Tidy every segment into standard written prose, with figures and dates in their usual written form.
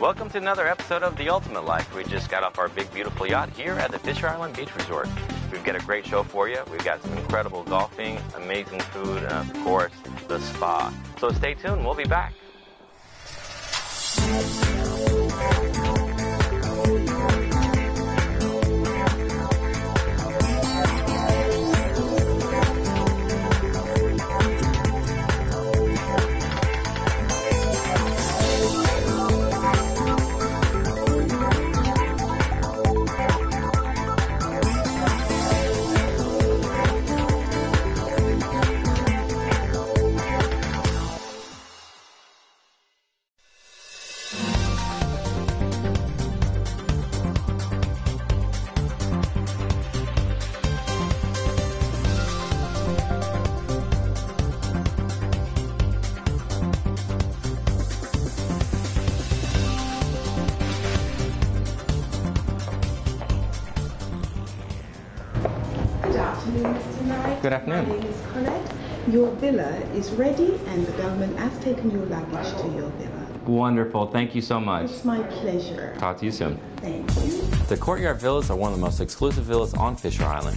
Welcome to another episode of The Ultimate Life. We just got off our big, beautiful yacht here at the Fisher Island Beach Resort. We've got a great show for you. We've got some incredible golfing, amazing food, and of course, the spa. So stay tuned. We'll be back. Good afternoon. My name is Colette. Your villa is ready and the government has taken your luggage to your villa. Wonderful. Thank you so much. It's my pleasure. Talk to you soon. Thank you. The Courtyard Villas are one of the most exclusive villas on Fisher Island.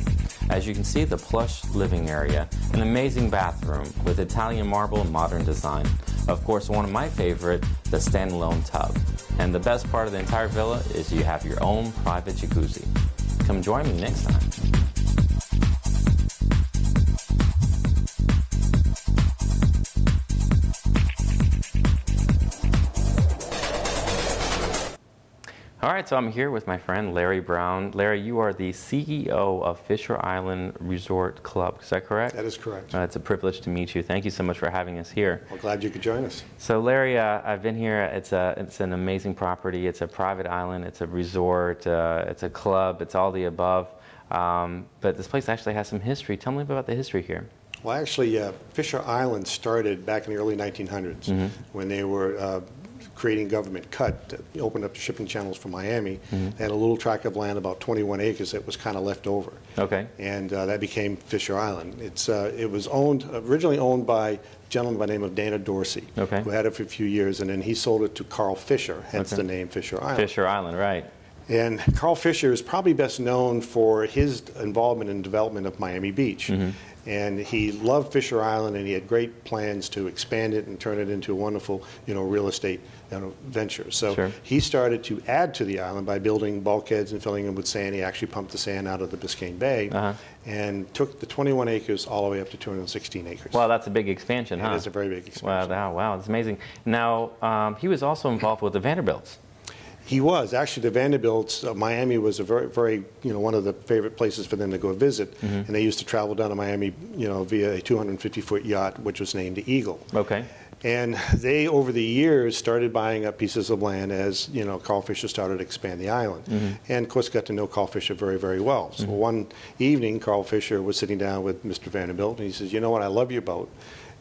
As you can see, the plush living area, an amazing bathroom with Italian marble and modern design. Of course, one of my favorite, the standalone tub. And the best part of the entire villa is you have your own private jacuzzi. Come join me next time. All right, so I'm here with my friend Larry Brown. Larry, you are the CEO of Fisher Island Resort Club. Is that correct? That is correct. It's a privilege to meet you. Thank you so much for having us here. Well, glad you could join us. So, Larry, I've been here. It's an amazing property. It's a private island. It's a resort. It's a club. It's all the above. But this place actually has some history. Tell me about the history here. Well, actually, Fisher Island started back in the early 1900s when they were creating government cut, opened up the shipping channels from Miami. They had a little tract of land, about 21 acres, that was kind of left over. Okay. And that became Fisher Island. It was originally owned by a gentleman by the name of Dana Dorsey, okay, who had it for a few years, and then he sold it to Carl Fisher, hence the name Fisher Island. Fisher Island, right. And Carl Fisher is probably best known for his involvement in the development of Miami Beach. And he loved Fisher Island, and he had great plans to expand it and turn it into a wonderful, real estate venture. So he started to add to the island by building bulkheads and filling them with sand. He actually pumped the sand out of the Biscayne Bay and took the 21 acres all the way up to 216 acres. Well, that's a big expansion, huh? It is a very big expansion. Wow, that's amazing. Now, he was also involved with the Vanderbilts. He was. Actually, the Vanderbilts, Miami was a very, one of the favorite places for them to go visit. And they used to travel down to Miami, via a 250-foot yacht, which was named the Eagle. Okay. And they, over the years, started buying up pieces of land as, Carl Fisher started to expand the island. And, of course, got to know Carl Fisher very, very well. So one evening, Carl Fisher was sitting down with Mr. Vanderbilt, and he says, you know what, I love your boat.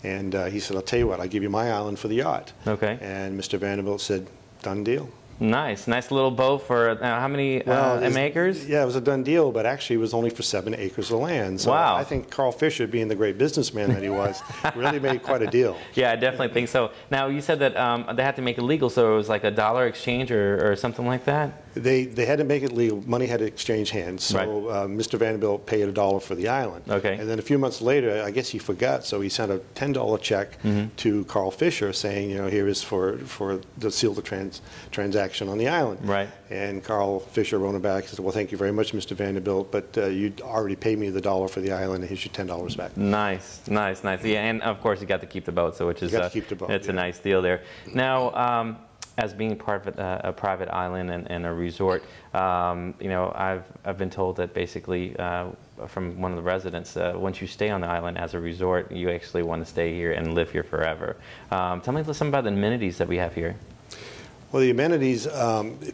And he said, I'll tell you what, I'll give you my island for the yacht. Okay. And Mr. Vanderbilt said, done deal. Nice little boat for how many acres? Yeah, it was a done deal, but actually it was only for 7 acres of land. So wow. I think Carl Fisher, being the great businessman that he was, really made quite a deal. Yeah, I definitely think so. Now, you said that they had to make it legal, so it was like $1 exchange or something like that? They had to make it legal. Money had to exchange hands. So Mr. Vanderbilt paid $1 for the island. Okay. And then a few months later, I guess he forgot, so he sent a $10 check to Carl Fisher saying, here is for to seal the transaction on the island. Right. And Carl Fisher wrote him back and said, well, thank you very much, Mr. Vanderbilt, but you'd already paid me the $1 for the island, and here's your $10 back. Nice. Yeah, and of course you got to keep the boat, so which is got to keep the boat, it's a nice deal there. Now, as being part of a private island and a resort, I've been told that basically from one of the residents, once you stay on the island as a resort, you actually want to stay here and live here forever. Tell me something about the amenities that we have here. Well, the amenities,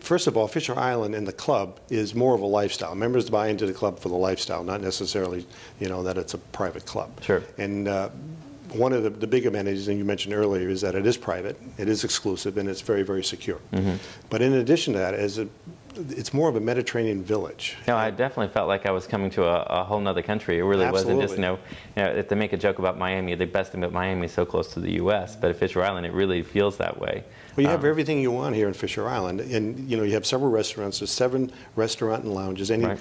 first of all, Fisher Island and the club is more of a lifestyle. Members buy into the club for the lifestyle, not necessarily, that it's a private club. Sure. And one of the big amenities, and you mentioned earlier, is that it is private, it is exclusive, and it's very, very secure. But in addition to that, as it's more of a Mediterranean village. No, I definitely felt like I was coming to a whole nother country. It really wasn't just, if they make a joke about Miami, the best thing about Miami is so close to the U.S., but at Fisher Island, it really feels that way. Well, you have everything you want here in Fisher Island, and you have several restaurants. There's 7 restaurant and lounges. Any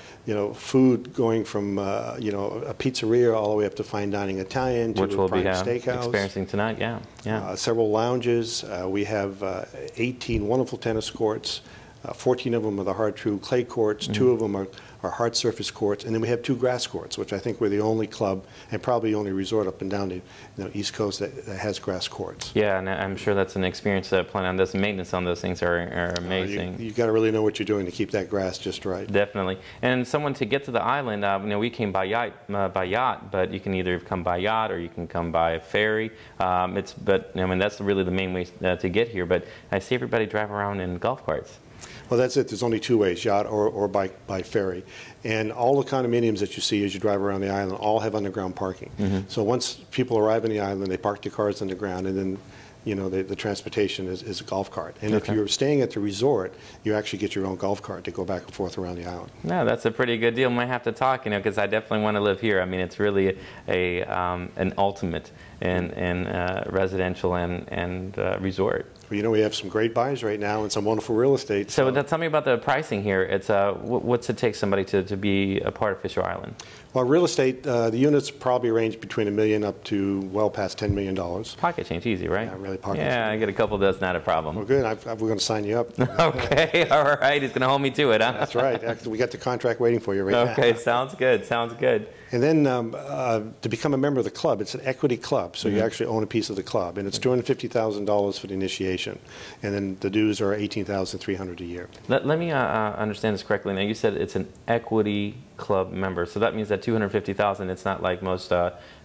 food going from a pizzeria all the way up to fine dining Italian to which we'll prime be steakhouse. Experiencing tonight. Yeah. Several lounges. We have 18 wonderful tennis courts. 14 of them are the hard true clay courts. 2 of them are hard surface courts, and then we have 2 grass courts, which I think we're the only club and probably the only resort up and down the East Coast that has grass courts. Yeah, and I'm sure that's an experience to plan on this. Maintenance on those things are amazing. You got to really know what you're doing to keep that grass just right. Definitely. And someone to get to the island, we came by yacht, but you can either come by yacht or you can come by ferry. That's really the main way to get here. But I see everybody drive around in golf carts. Well, that's it. There's only 2 ways, yacht or by ferry. And all the condominiums that you see as you drive around the island all have underground parking. So once people arrive on the island, they park their cars underground, and then the transportation is a golf cart. And if you're staying at the resort, you actually get your own golf cart to go back and forth around the island. No, that's a pretty good deal. Might have to talk, because I definitely want to live here. I mean, it's really an ultimate in residential and resort. Well, we have some great buys right now and some wonderful real estate. So tell me about the pricing here. It's what's it take somebody to be a part of Fisher Island? Well, real estate, the units probably range between $1 million up to well past $10 million. Pocket change, easy, right? Yeah, really pocket change. Yeah, I get a couple does not a problem. Well, good. We're going to sign you up. Okay, all right. He's going to hold me to it, huh? That's right. Actually, we got the contract waiting for you right now. Okay, sounds good. Sounds good. And then to become a member of the club, it's an equity club, so you actually own a piece of the club, and it's $250,000 for the initiation, and then the dues are $18,300 a year. Let me understand this correctly. Now, you said it's an equity club member, so that means that $250,000. It's not like most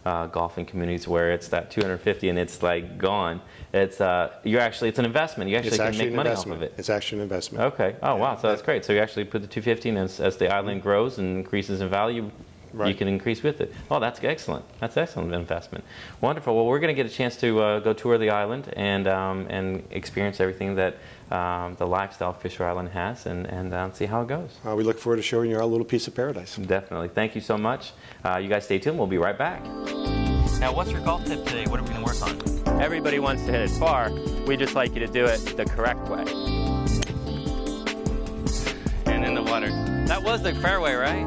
golfing communities where it's that $250 and it's like gone. It's it's an investment. You actually can make money off of it. It's actually an investment. Okay. Oh wow, so that's great. So you actually put the $250 in as the island grows and increases in value. Right. You can increase with it. Oh, that's excellent. That's excellent investment. Wonderful. Well, we're going to get a chance to go tour the island and experience everything that the lifestyle Fisher Island has and see how it goes. We look forward to showing you our little piece of paradise. Definitely. Thank you so much. You guys stay tuned. We'll be right back. Now, what's your golf tip today? What are we going to work on? Everybody wants to hit it far. We just like you to do it the correct way. And in the water. That was the fairway, right?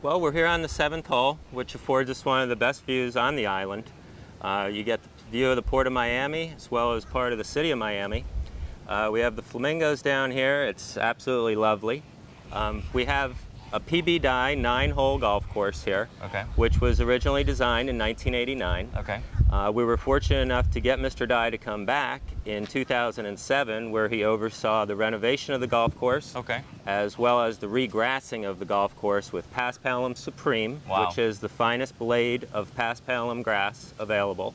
Well, we're here on the 7th hole, which affords us one of the best views on the island. You get the view of the Port of Miami, as well as part of the city of Miami. We have the flamingos down here. It's absolutely lovely. We have a PB Dye 9-hole golf course here, which was originally designed in 1989. We were fortunate enough to get Mr. Dye to come back in 2007, where he oversaw the renovation of the golf course, as well as the regrassing of the golf course with Paspalum Supreme, which is the finest blade of Paspalum grass available.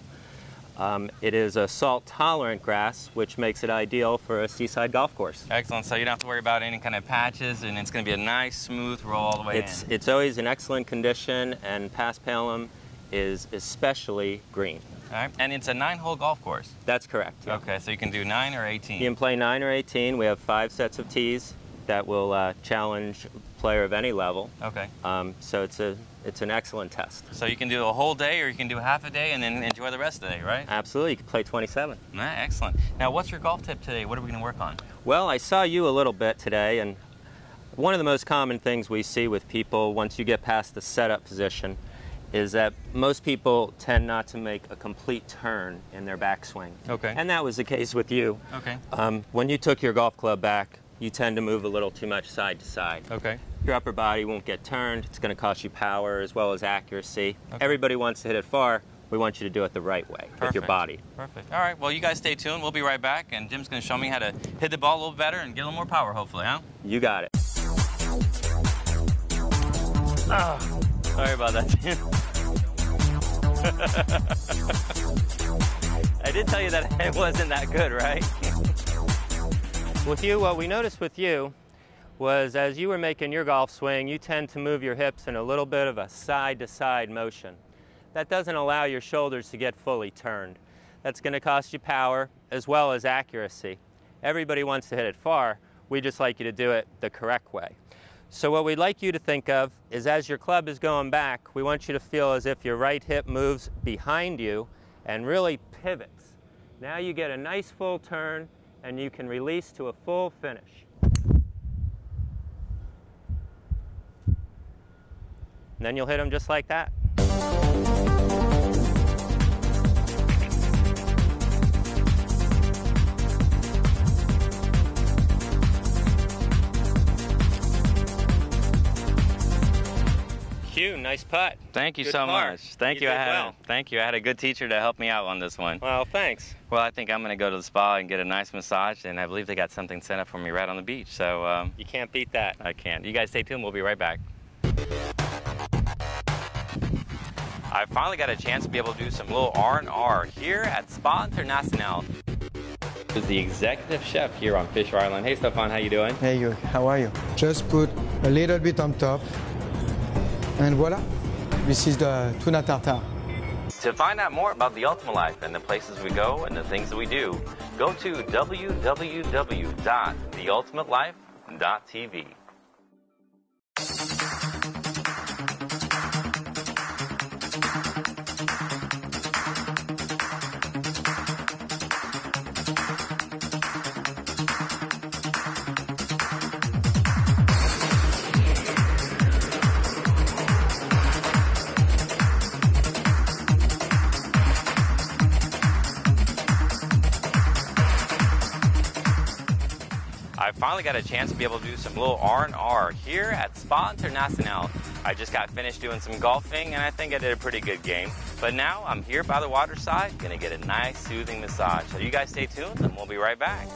It is a salt-tolerant grass, which makes it ideal for a seaside golf course. Excellent. So you don't have to worry about any kind of patches, and it's going to be a nice, smooth roll all the way in. It's always in excellent condition, and Paspalum is especially green. All right. And it's a 9-hole golf course? That's correct. Yeah. Okay, so you can do 9 or 18? You can play 9 or 18. We have 5 sets of tees that will challenge a player of any level. So it's an excellent test. So you can do a whole day, or you can do half a day and then enjoy the rest of the day, right? Absolutely. You can play 27. Excellent. Now, what's your golf tip today? What are we going to work on? Well, I saw you a little bit today, and one of the most common things we see with people once you get past the setup position is that most people tend not to make a complete turn in their backswing. And that was the case with you. When you took your golf club back, you tend to move a little too much side to side. Your upper body won't get turned. It's going to cost you power as well as accuracy. Everybody wants to hit it far. We want you to do it the right way with your body. Perfect. All right. Well, you guys stay tuned. We'll be right back, and Jim's going to show me how to hit the ball a little better and get a little more power, hopefully, huh? You got it. Oh, sorry about that, Jim. I did tell you that it wasn't that good, right? With you, what we noticed with you was as you were making your golf swing, you tend to move your hips in a little bit of a side-to-side motion. That doesn't allow your shoulders to get fully turned. That's going to cost you power as well as accuracy. Everybody wants to hit it far. We just like you to do it the correct way. So what we'd like you to think of is as your club is going back, we want you to feel as if your right hip moves behind you and really pivots. Now you get a nice full turn and you can release to a full finish. And then you'll hit them just like that. Hugh, nice putt. Thank you Good so par. much. Thank you. did well. Thank you. I had a good teacher to help me out on this one. Well, thanks. Well, I think I'm going to go to the spa and get a nice massage, and I believe they got something set up for me right on the beach. So You can't beat that. I can't. You guys stay tuned. We'll be right back. I finally got a chance to be able to do some little R&R here at Spa International. Who's the executive chef here on Fisher Island. Hey, Stefan, how you doing? Hey, you. How are you? Just put a little bit on top, and voila. This is the tuna tartare. To find out more about the Ultimate Life and the places we go and the things that we do, go to www.theultimatelife.tv. I finally got a chance to be able to do some little R&R here at Spa International. I just got finished doing some golfing and I think I did a pretty good game. But now I'm here by the waterside, gonna get a nice soothing massage. So you guys stay tuned and we'll be right back.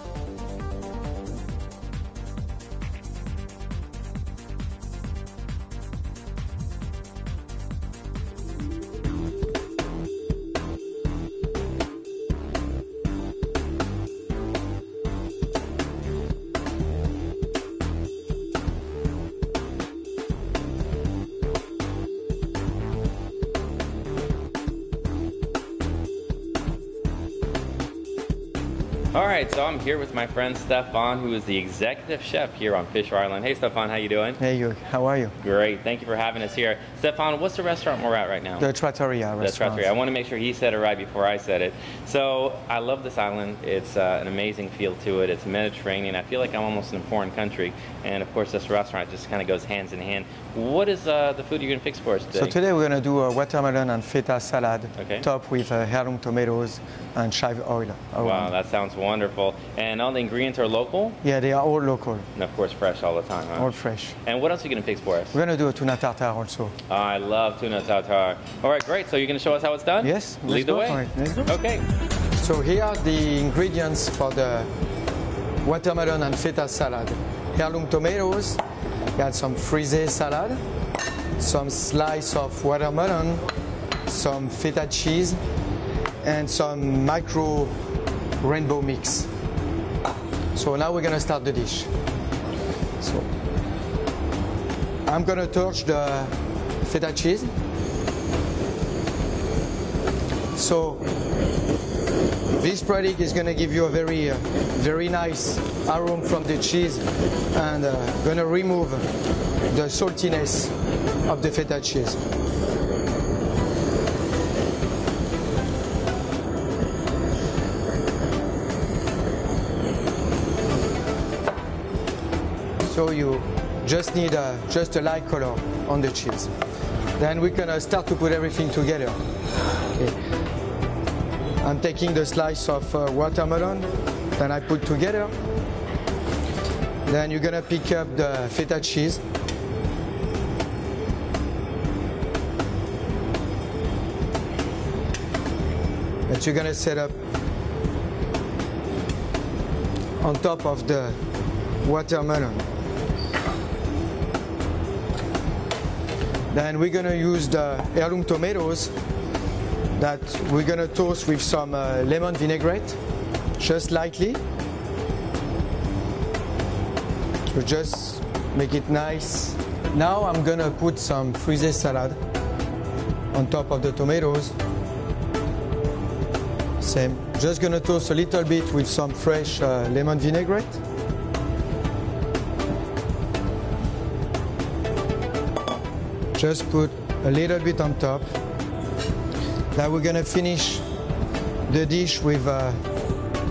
All right, so I'm here with my friend Stefan, who is the executive chef here on Fisher Island. Hey, Stefan, how you doing? Hey, you. How are you? Great. Thank you for having us here. Stefan, what's the restaurant we're at right now? The Trattoria The restaurant. Trattoria. I want to make sure he said it right before I said it. So I love this island. It's an amazing feel to it. It's Mediterranean. I feel like I'm almost in a foreign country. And of course, this restaurant just kind of goes hands in hand. What is the food you're going to fix for us today? So today we're going to do a watermelon and feta salad, Okay. topped with heirloom tomatoes and chive oil. Wow, around. that sounds wonderful. And all the ingredients are local? Yeah, they are all local, And of course, fresh all the time, huh? all fresh. And what else are you going to fix for us? We're going to do a tuna tartare also. I love tuna tartare. All right, great. So you're going to show us how it's done? Yes, Lead the let's go way. for it. Let's go. Okay. So here are the ingredients for the watermelon and feta salad. Heirloom tomatoes, got some frisee salad, some slice of watermelon, some feta cheese, and some micro rainbow mix. So now we're gonna start the dish. So I'm gonna touch the feta cheese. So this product is going to give you a very nice aroma from the cheese and going to remove the saltiness of the feta cheese. So you just need just a light color on the cheese. Then we're going to start to put everything together. Okay. I'm taking the slice of watermelon, then I put together. Then you're gonna pick up the feta cheese. That you're gonna set up on top of the watermelon. Then we're gonna use the heirloom tomatoes that we're gonna toast with some lemon vinaigrette, just lightly. So just make it nice. Now I'm gonna put some frisee salad on top of the tomatoes. Same, just gonna toast a little bit with some fresh lemon vinaigrette. Just put a little bit on top. Now we're gonna finish the dish with a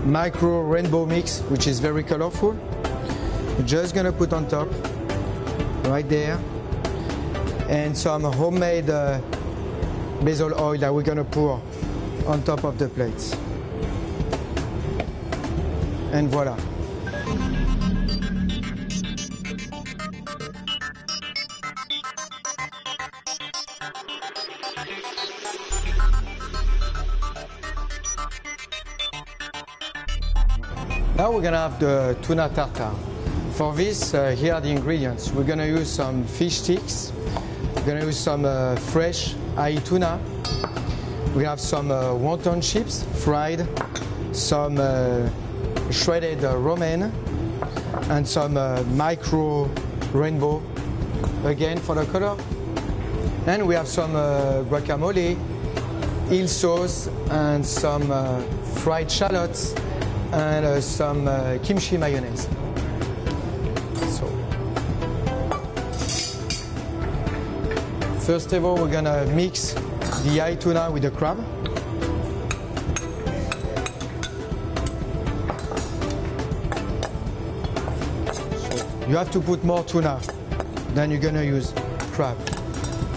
micro rainbow mix, which is very colorful. We're just gonna put on top, right there, and some homemade basil oil that we're gonna pour on top of the plates. And voila. Now we're gonna have the tuna tartare. For this, here are the ingredients. We're gonna use some fish sticks. We're gonna use some fresh ahi tuna. We have some wonton chips, fried, some shredded romaine, and some micro rainbow, again for the color. And we have some guacamole, eel sauce, and some fried shallots, and some kimchi mayonnaise. So, first of all, we're gonna mix the ahi tuna with the crab. So you have to put more tuna than you're gonna use crab.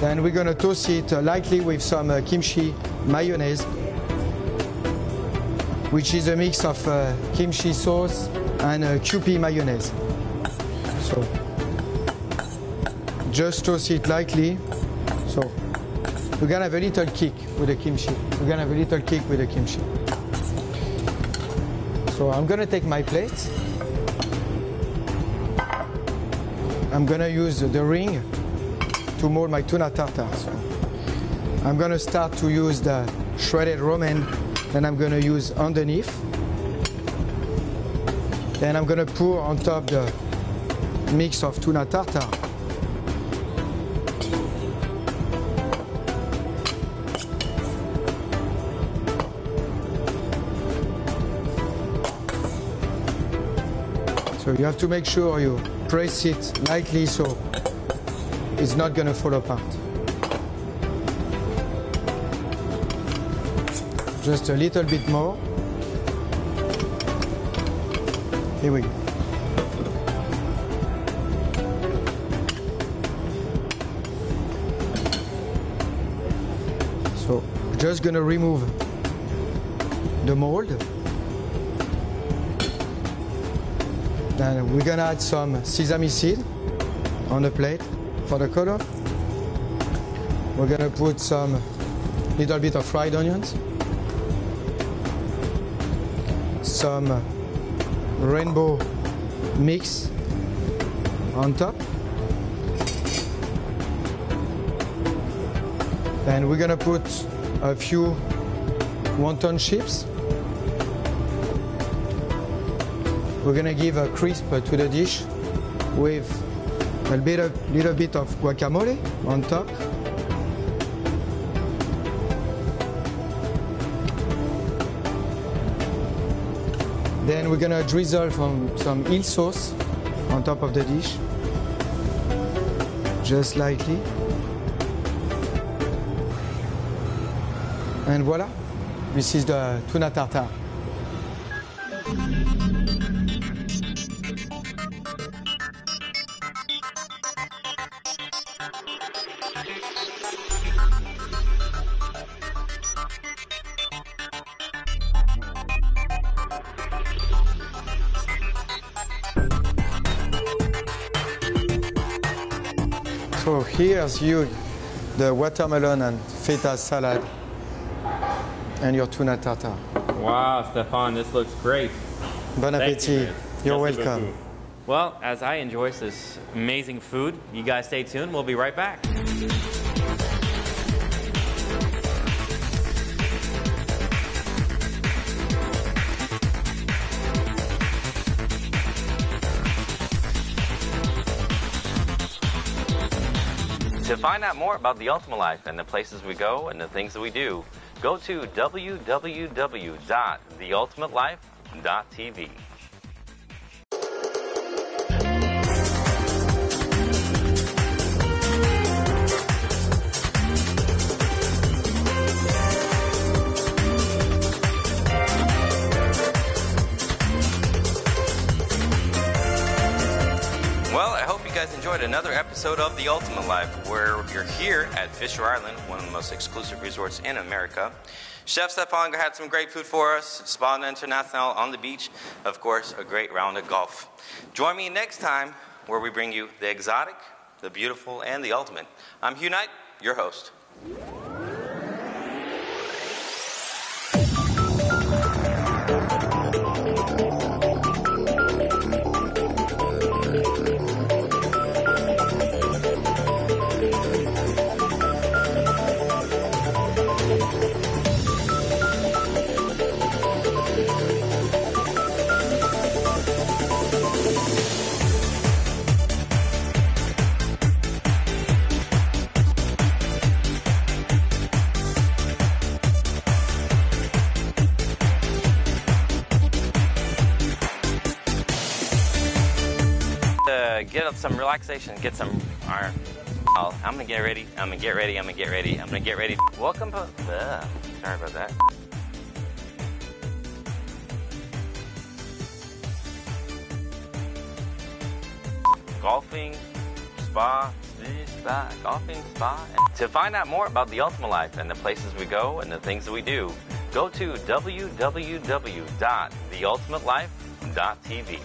Then we're gonna toast it lightly with some kimchi mayonnaise, which is a mix of kimchi sauce and Kewpie mayonnaise. So just toast it lightly. So we're gonna have a little kick with the kimchi. We're gonna have a little kick with the kimchi. So I'm gonna take my plate. I'm gonna use the ring to mold my tuna tartare. So I'm gonna start to use the shredded romaine. Then I'm gonna use underneath. Then I'm gonna pour on top the mix of tuna tartare. So you have to make sure you press it lightly so it's not gonna fall apart. Just a little bit more. Here we go. So just gonna remove the mold. Then we're gonna add some sesame seed on the plate for the color. We're gonna put some little bit of fried onions, some rainbow mix on top. Then we're gonna put a few wonton chips. We're gonna give a crisp to the dish with a little bit of guacamole on top. Then we're gonna drizzle some eel sauce on top of the dish, just lightly. And voila, this is the tuna tartare. So here's the watermelon and feta salad and your tuna tartare. Wow, Stefan, this looks great. Bon appétit. You're welcome. Well, as I enjoy this amazing food, you guys stay tuned. We'll be right back. To find out more about The Ultimate Life and the places we go and the things that we do, go to www.theultimatelife.tv. guys enjoyed another episode of The Ultimate Life, where you're here at Fisher Island, one of the most exclusive resorts in America. Chef Stefan had some great food for us, Spa International on the beach, of course, a great round of golf. Join me next time where we bring you the exotic, the beautiful, and the ultimate. I'm Hugh Knight, your host. Get some relaxation, get some iron. I'm gonna get ready. Welcome to. Sorry about that. Golfing, golfing, spa. To find out more about the Ultimate Life and the places we go and the things that we do, go to www.theultimatelife.tv.